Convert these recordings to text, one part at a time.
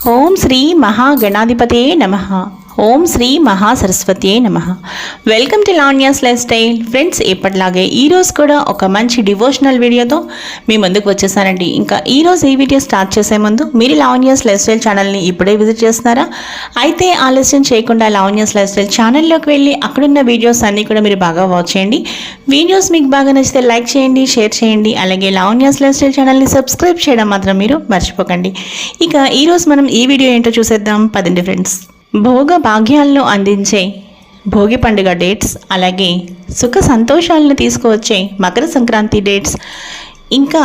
ఓం శ్రీ మహాగణాధిపతే నమః. ఓం శ్రీ మహాసరస్వతే నమః. Welcome to Lavanya's life style. Friends, ఎప్పటిలాగే ఈరోజు కూడా ఒక మంచి డివోషనల్ వీడియోతో మీ ముందుకు వచ్చేసానండి. ఇంకా ఈరోజు ఈ వీడియో స్టార్ట్ చేసే ముందు మీరు లావణ్యాస్ లైఫ్ స్టైల్ ఛానల్ని ఇప్పుడే విజిట్ చేస్తున్నారా? అయితే ఆలస్యం చేయకుండా లావణ్యాస్ లైఫ్ స్టైల్ ఛానల్లోకి వెళ్ళి అక్కడున్న వీడియోస్ అన్నీ కూడా మీరు బాగా వాచ్ చేయండి. వీడియోస్ మీకు బాగా నచ్చితే లైక్ చేయండి, షేర్ చేయండి. అలాగే లావణ్యాస్ లైఫ్ స్టైల్ ఛానల్ని సబ్స్క్రైబ్ చేయడం మాత్రం మీరు మర్చిపోకండి. ఇక ఈరోజు మనం ఈ వీడియో ఏంటో చూసేద్దాం పదండి ఫ్రెండ్స్. భోగ భాగ్యాలను అందించే భోగి పండుగ డేట్స్, అలాగే సుఖ సంతోషాలను తీసుకువచ్చే మకర సంక్రాంతి డేట్స్, ఇంకా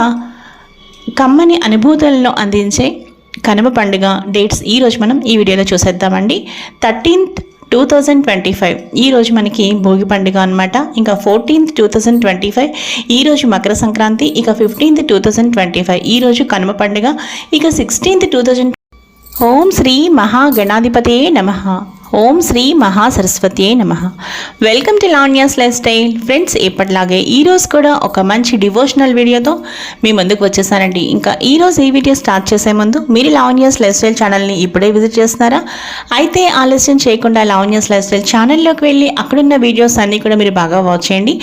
కమ్మని అనుభూతులను అందించే కనుమ పండుగ డేట్స్ ఈరోజు మనం ఈ వీడియోలో చూసేద్దామండి. 13th 2025 ఈరోజు మనకి భోగి పండుగ అనమాట. ఇంకా 14th 2025 ఈరోజు మకర సంక్రాంతి. ఇక 15th 2025 ఈరోజు కనుమ పండుగ. ఇక 16th 2000. ఓం శ్రీ మహాగణాధిపతే నమః. ఓం శ్రీ మహాసరస్వతే నమః. Welcome to Lavanya's life style. Friends, ఎప్పటిలాగే ఈరోజు కూడా ఒక మంచి డివోషనల్ వీడియోతో మీ ముందుకు వచ్చేసానండి. ఇంకా ఈరోజు ఈ వీడియో స్టార్ట్ చేసే ముందు మీరు లావణ్యాస్ లైఫ్ స్టైల్ ఛానల్ని ఇప్పుడే విజిట్ చేస్తున్నారా? అయితే ఆలస్యం చేయకుండా లావణ్యాస్ లైఫ్ స్టైల్ ఛానల్లోకి వెళ్ళి అక్కడున్న వీడియోస్ అన్నీ కూడా మీరు బాగా వాచ్ చేయండి.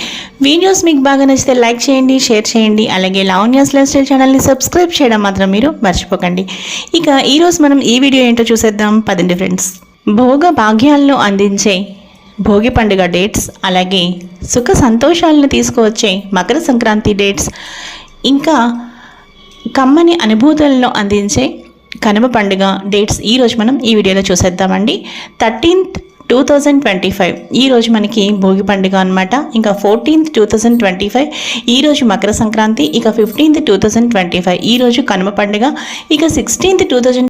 వీడియోస్ మీకు బాగా నచ్చితే లైక్ చేయండి, షేర్ చేయండి. అలాగే లావణ్యాస్ లైఫ్ స్టైల్ ఛానల్ని సబ్స్క్రైబ్ చేయడం మాత్రం మీరు మర్చిపోకండి. ఇక ఈరోజు మనం ఈ వీడియో ఏంటో చూసేద్దాం పదండి ఫ్రెండ్స్. భోగ భాగ్యాలను అందించే భోగి పండుగ డేట్స్, అలాగే సుఖ సంతోషాలను తీసుకువచ్చే మకర సంక్రాంతి డేట్స్, ఇంకా కమ్మని అనుభూతులను అందించే కనుమ పండుగ డేట్స్ ఈరోజు మనం ఈ వీడియోలో చూసేద్దామండి. 13th 2025 ఈరోజు మనకి భోగి పండుగ అనమాట. ఇంకా 14th 2025 ఈరోజు మకర సంక్రాంతి. ఇక 15th 2025 ఈరోజు కనుమ పండుగ. ఇక 16th 2000.